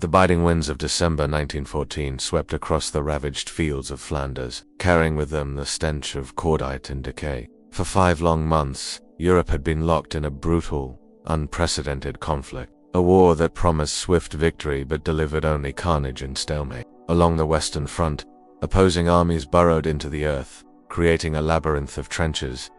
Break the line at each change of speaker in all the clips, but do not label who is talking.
The biting winds of December 1914 swept across the ravaged fields of Flanders, carrying with them the stench of cordite and decay. For 5 long months, Europe had been locked in a brutal, unprecedented conflict, a war that promised swift victory but delivered only carnage and stalemate. Along the Western Front, opposing armies burrowed into the earth, creating a labyrinth of trenches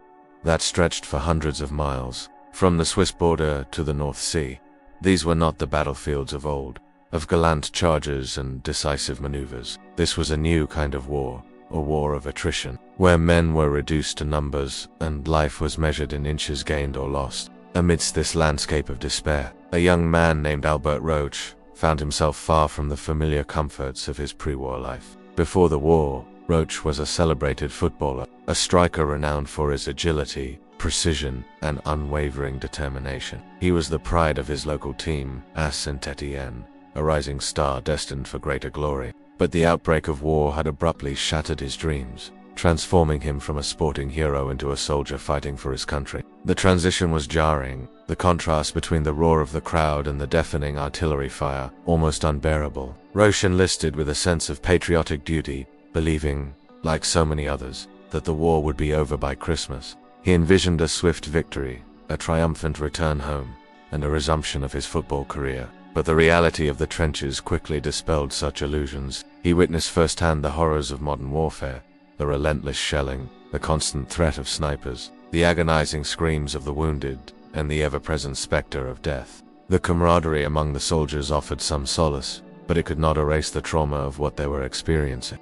that stretched for hundreds of miles, from the Swiss border to the North Sea. These were not the battlefields of old, of gallant charges and decisive maneuvers. This was a new kind of war, a war of attrition, where men were reduced to numbers and life was measured in inches gained or lost. Amidst this landscape of despair, a young man named Albert Roach found himself far from the familiar comforts of his pre-war life. Before the war, Roach was a celebrated footballer, a striker renowned for his agility, precision, and unwavering determination. He was the pride of his local team, AS Saint-Étienne, a rising star destined for greater glory. But the outbreak of war had abruptly shattered his dreams, transforming him from a sporting hero into a soldier fighting for his country. The transition was jarring, the contrast between the roar of the crowd and the deafening artillery fire almost unbearable. Roach enlisted with a sense of patriotic duty, believing, like so many others, that the war would be over by Christmas. He envisioned a swift victory, a triumphant return home, and a resumption of his football career. But the reality of the trenches quickly dispelled such illusions. He witnessed firsthand the horrors of modern warfare, the relentless shelling, the constant threat of snipers, the agonizing screams of the wounded, and the ever-present specter of death. The camaraderie among the soldiers offered some solace, but it could not erase the trauma of what they were experiencing.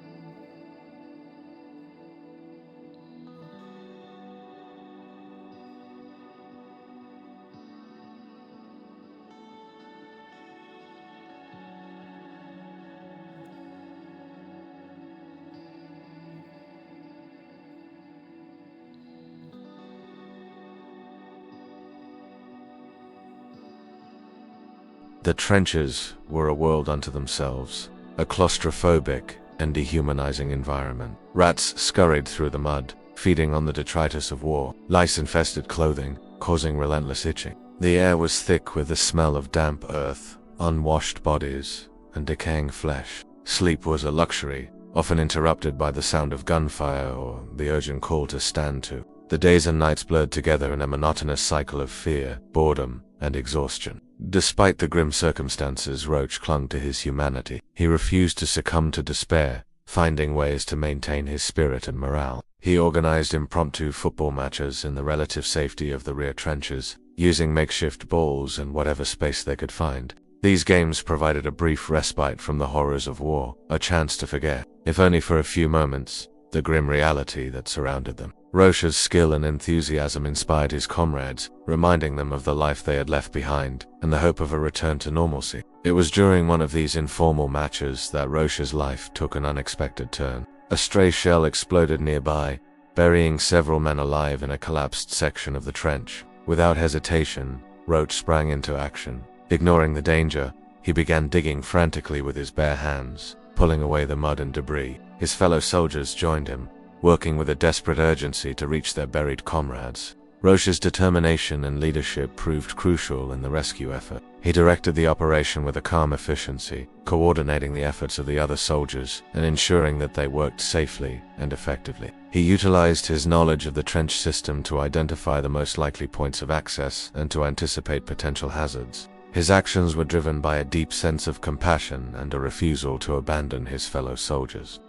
The trenches were a world unto themselves, a claustrophobic and dehumanizing environment. Rats scurried through the mud, feeding on the detritus of war. Lice infested clothing, causing relentless itching. The air was thick with the smell of damp earth, unwashed bodies, and decaying flesh. Sleep was a luxury, often interrupted by the sound of gunfire or the urgent call to stand to. The days and nights blurred together in a monotonous cycle of fear, boredom, and exhaustion. Despite the grim circumstances, Roach clung to his humanity. He refused to succumb to despair, finding ways to maintain his spirit and morale. He organized impromptu football matches in the relative safety of the rear trenches, using makeshift balls and whatever space they could find. These games provided a brief respite from the horrors of war, a chance to forget, if only for a few moments, the grim reality that surrounded them. Roach's skill and enthusiasm inspired his comrades, reminding them of the life they had left behind and the hope of a return to normalcy. It was during one of these informal matches that Roach's life took an unexpected turn. A stray shell exploded nearby, burying several men alive in a collapsed section of the trench. Without hesitation, Roach sprang into action. Ignoring the danger, he began digging frantically with his bare hands, pulling away the mud and debris. His fellow soldiers joined him, working with a desperate urgency to reach their buried comrades. Roach's determination and leadership proved crucial in the rescue effort. He directed the operation with a calm efficiency, coordinating the efforts of the other soldiers and ensuring that they worked safely and effectively. He utilized his knowledge of the trench system to identify the most likely points of access and to anticipate potential hazards. His actions were driven by a deep sense of compassion and a refusal to abandon his fellow soldiers.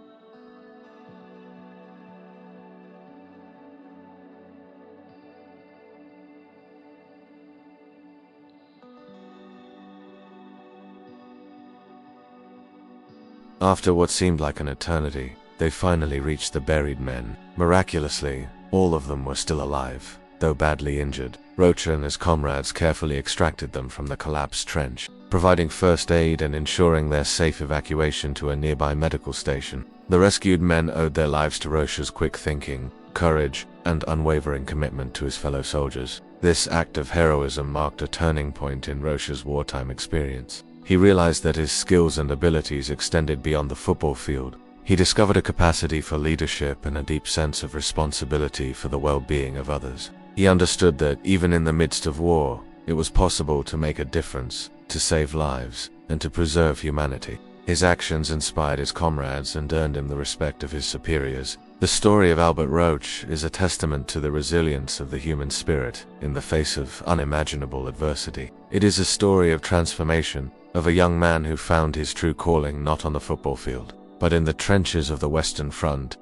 After what seemed like an eternity, they finally reached the buried men. Miraculously, all of them were still alive, though badly injured. Roach and his comrades carefully extracted them from the collapsed trench, providing first aid and ensuring their safe evacuation to a nearby medical station. The rescued men owed their lives to Roach's quick thinking, courage, and unwavering commitment to his fellow soldiers. This act of heroism marked a turning point in Roach's wartime experience. He realized that his skills and abilities extended beyond the football field. He discovered a capacity for leadership and a deep sense of responsibility for the well-being of others. He understood that even in the midst of war, it was possible to make a difference, to save lives, and to preserve humanity. His actions inspired his comrades and earned him the respect of his superiors. The story of Albert Roach is a testament to the resilience of the human spirit in the face of unimaginable adversity. It is a story of transformation, of a young man who found his true calling not on the football field, but in the trenches of the Western Front.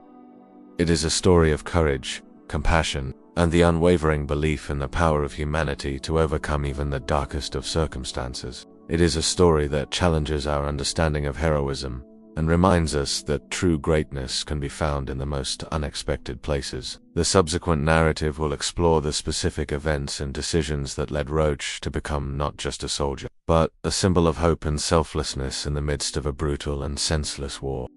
It is a story of courage, compassion, and the unwavering belief in the power of humanity to overcome even the darkest of circumstances. It is a story that challenges our understanding of heroism and reminds us that true greatness can be found in the most unexpected places. The subsequent narrative will explore the specific events and decisions that led Roach to become not just a soldier, but a symbol of hope and selflessness in the midst of a brutal and senseless war.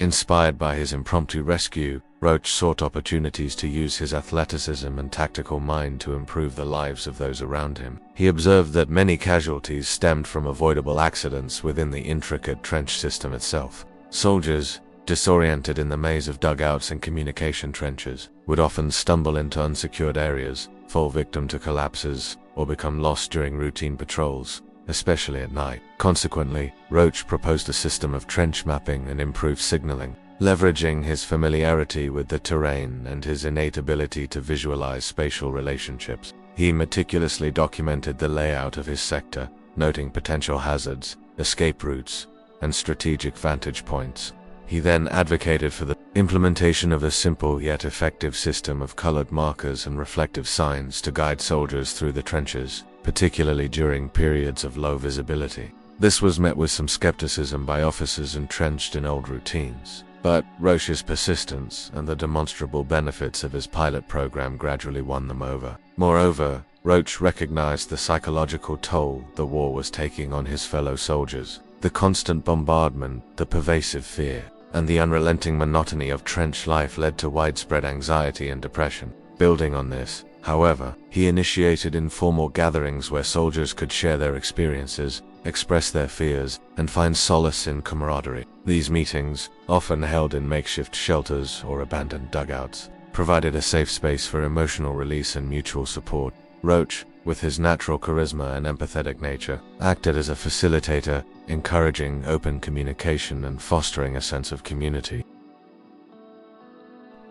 Inspired by his impromptu rescue, Roach sought opportunities to use his athleticism and tactical mind to improve the lives of those around him. He observed that many casualties stemmed from avoidable accidents within the intricate trench system itself. Soldiers, disoriented in the maze of dugouts and communication trenches, would often stumble into unsecured areas, fall victim to collapses, or become lost during routine patrols, especially at night. Consequently, Roach proposed a system of trench mapping and improved signaling, leveraging his familiarity with the terrain and his innate ability to visualize spatial relationships. He meticulously documented the layout of his sector, noting potential hazards, escape routes, and strategic vantage points. He then advocated for the implementation of a simple yet effective system of colored markers and reflective signs to guide soldiers through the trenches, particularly during periods of low visibility. This was met with some skepticism by officers entrenched in old routines, but Roach's persistence and the demonstrable benefits of his pilot program gradually won them over. Moreover, Roach recognized the psychological toll the war was taking on his fellow soldiers. The constant bombardment, the pervasive fear, and the unrelenting monotony of trench life led to widespread anxiety and depression. Building on this, however, he initiated informal gatherings where soldiers could share their experiences, express their fears, and find solace in camaraderie. These meetings, often held in makeshift shelters or abandoned dugouts, provided a safe space for emotional release and mutual support. Roach, with his natural charisma and empathetic nature, acted as a facilitator, encouraging open communication and fostering a sense of community.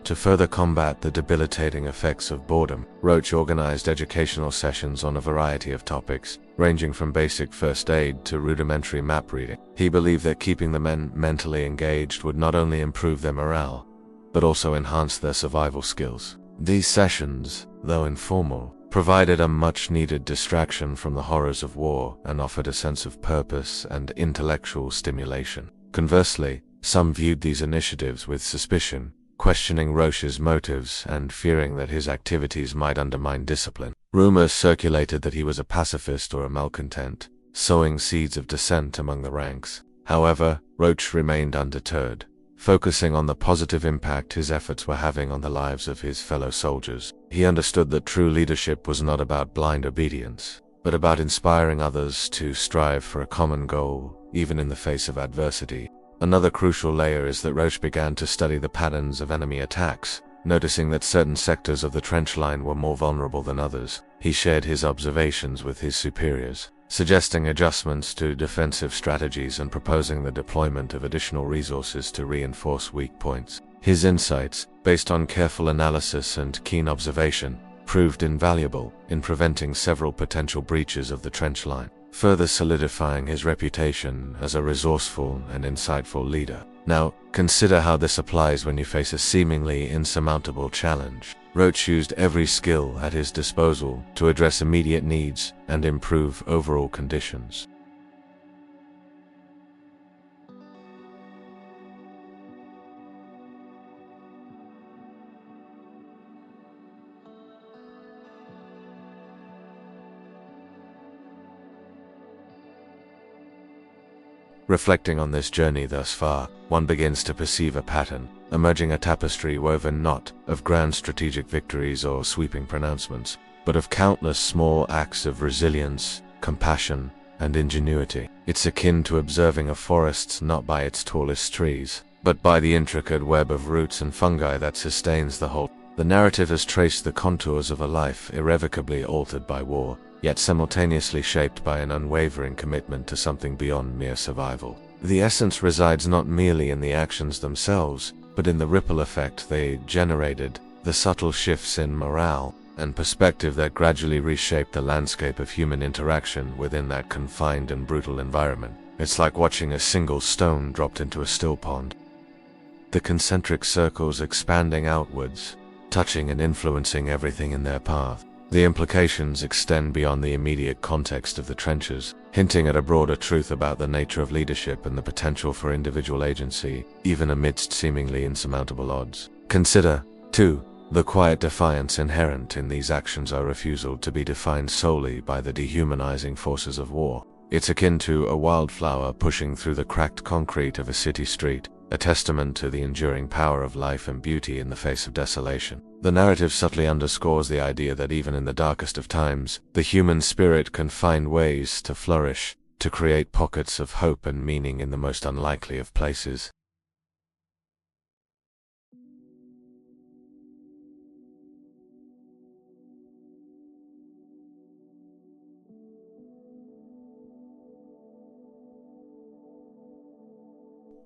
To further combat the debilitating effects of boredom, Roach organized educational sessions on a variety of topics, ranging from basic first aid to rudimentary map reading. He believed that keeping the men mentally engaged would not only improve their morale, but also enhance their survival skills. These sessions, though informal, provided a much-needed distraction from the horrors of war and offered a sense of purpose and intellectual stimulation. Conversely, some viewed these initiatives with suspicion, questioning Roach's motives and fearing that his activities might undermine discipline. Rumors circulated that he was a pacifist or a malcontent, sowing seeds of dissent among the ranks. However, Roach remained undeterred, focusing on the positive impact his efforts were having on the lives of his fellow soldiers. He understood that true leadership was not about blind obedience, but about inspiring others to strive for a common goal, even in the face of adversity. Another crucial layer is that Roach began to study the patterns of enemy attacks, noticing that certain sectors of the trench line were more vulnerable than others. He shared his observations with his superiors, suggesting adjustments to defensive strategies and proposing the deployment of additional resources to reinforce weak points. His insights, based on careful analysis and keen observation, proved invaluable in preventing several potential breaches of the trench line, further solidifying his reputation as a resourceful and insightful leader. Now, consider how this applies when you face a seemingly insurmountable challenge. Roach used every skill at his disposal to address immediate needs and improve overall conditions. Reflecting on this journey thus far, one begins to perceive a pattern. emerging a tapestry woven not of grand strategic victories or sweeping pronouncements, but of countless small acts of resilience, compassion, and ingenuity. It's akin to observing a forest not by its tallest trees, but by the intricate web of roots and fungi that sustains the whole. The narrative has traced the contours of a life irrevocably altered by war, yet simultaneously shaped by an unwavering commitment to something beyond mere survival. The essence resides not merely in the actions themselves, but in the ripple effect they generated, the subtle shifts in morale and perspective that gradually reshaped the landscape of human interaction within that confined and brutal environment. It's like watching a single stone dropped into a still pond. The concentric circles expanding outwards, touching and influencing everything in their path. The implications extend beyond the immediate context of the trenches, hinting at a broader truth about the nature of leadership and the potential for individual agency, even amidst seemingly insurmountable odds. Consider, too, the quiet defiance inherent in these actions, our refusal to be defined solely by the dehumanizing forces of war. It's akin to a wildflower pushing through the cracked concrete of a city street, a testament to the enduring power of life and beauty in the face of desolation. The narrative subtly underscores the idea that even in the darkest of times, the human spirit can find ways to flourish, to create pockets of hope and meaning in the most unlikely of places.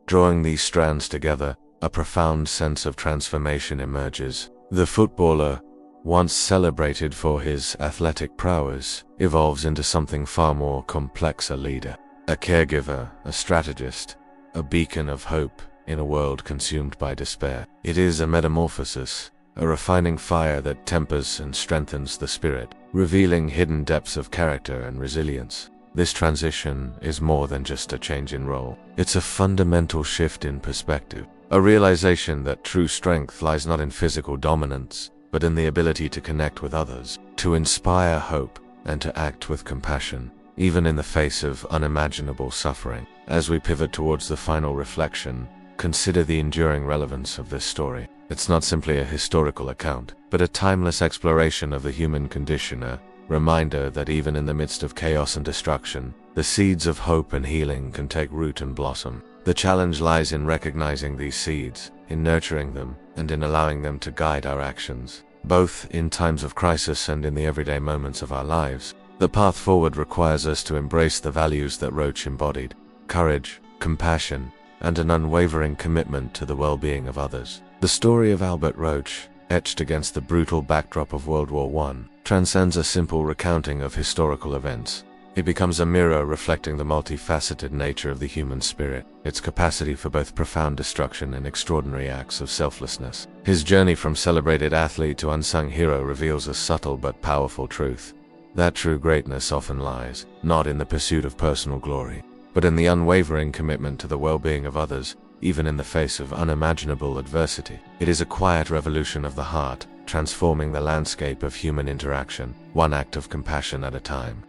Drawing these strands together, a profound sense of transformation emerges. The footballer, once celebrated for his athletic prowess, evolves into something far more complex: a leader, a caregiver, a strategist, a beacon of hope in a world consumed by despair. It is a metamorphosis, a refining fire that tempers and strengthens the spirit, revealing hidden depths of character and resilience. This transition is more than just a change in role. It's a fundamental shift in perspective, a realization that true strength lies not in physical dominance, but in the ability to connect with others, to inspire hope, and to act with compassion, even in the face of unimaginable suffering. As we pivot towards the final reflection, consider the enduring relevance of this story. It's not simply a historical account, but a timeless exploration of the human condition, a reminder that even in the midst of chaos and destruction, the seeds of hope and healing can take root and blossom. The challenge lies in recognizing these seeds, in nurturing them, and in allowing them to guide our actions, both in times of crisis and in the everyday moments of our lives. The path forward requires us to embrace the values that Roach embodied: courage, compassion, and an unwavering commitment to the well-being of others. The story of Albert Roach, etched against the brutal backdrop of World War I, transcends a simple recounting of historical events. It becomes a mirror reflecting the multifaceted nature of the human spirit, its capacity for both profound destruction and extraordinary acts of selflessness. His journey from celebrated athlete to unsung hero reveals a subtle but powerful truth: that true greatness often lies, not in the pursuit of personal glory, but in the unwavering commitment to the well-being of others, even in the face of unimaginable adversity. It is a quiet revolution of the heart, transforming the landscape of human interaction, one act of compassion at a time.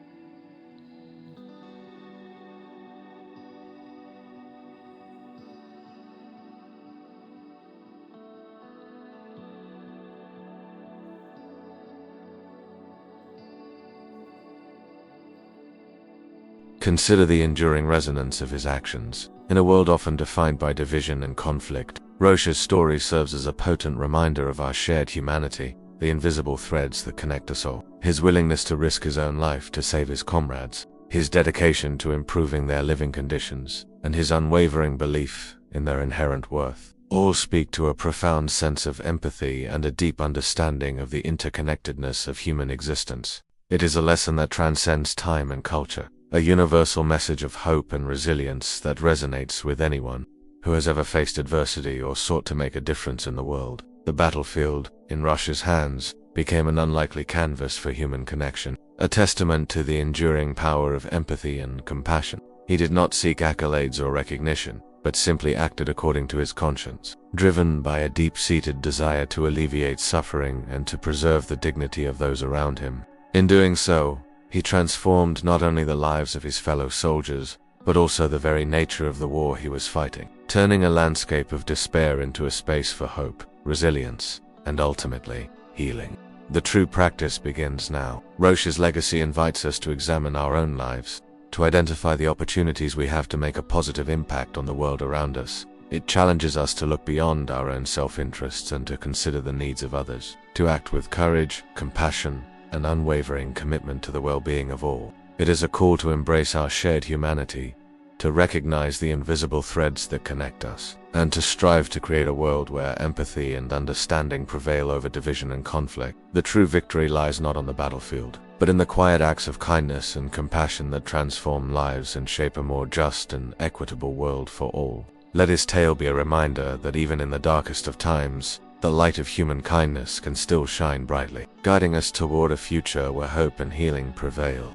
Consider the enduring resonance of his actions. In a world often defined by division and conflict, Roach's story serves as a potent reminder of our shared humanity, the invisible threads that connect us all. His willingness to risk his own life to save his comrades, his dedication to improving their living conditions, and his unwavering belief in their inherent worth, all speak to a profound sense of empathy and a deep understanding of the interconnectedness of human existence. It is a lesson that transcends time and culture, a universal message of hope and resilience that resonates with anyone who has ever faced adversity or sought to make a difference in the world. The battlefield, in Roach's hands, became an unlikely canvas for human connection, a testament to the enduring power of empathy and compassion. He did not seek accolades or recognition, but simply acted according to his conscience, driven by a deep-seated desire to alleviate suffering and to preserve the dignity of those around him. In doing so, he transformed not only the lives of his fellow soldiers, but also the very nature of the war he was fighting, turning a landscape of despair into a space for hope, resilience, and ultimately, healing. The true practice begins now. Roche's legacy invites us to examine our own lives, to identify the opportunities we have to make a positive impact on the world around us. It challenges us to look beyond our own self-interests and to consider the needs of others, to act with courage, compassion, and unwavering commitment to the well-being of all. It is a call to embrace our shared humanity, to recognize the invisible threads that connect us, and to strive to create a world where empathy and understanding prevail over division and conflict. The true victory lies not on the battlefield, but in the quiet acts of kindness and compassion that transform lives and shape a more just and equitable world for all. Let his tale be a reminder that even in the darkest of times, the light of human kindness can still shine brightly, guiding us toward a future where hope and healing prevail.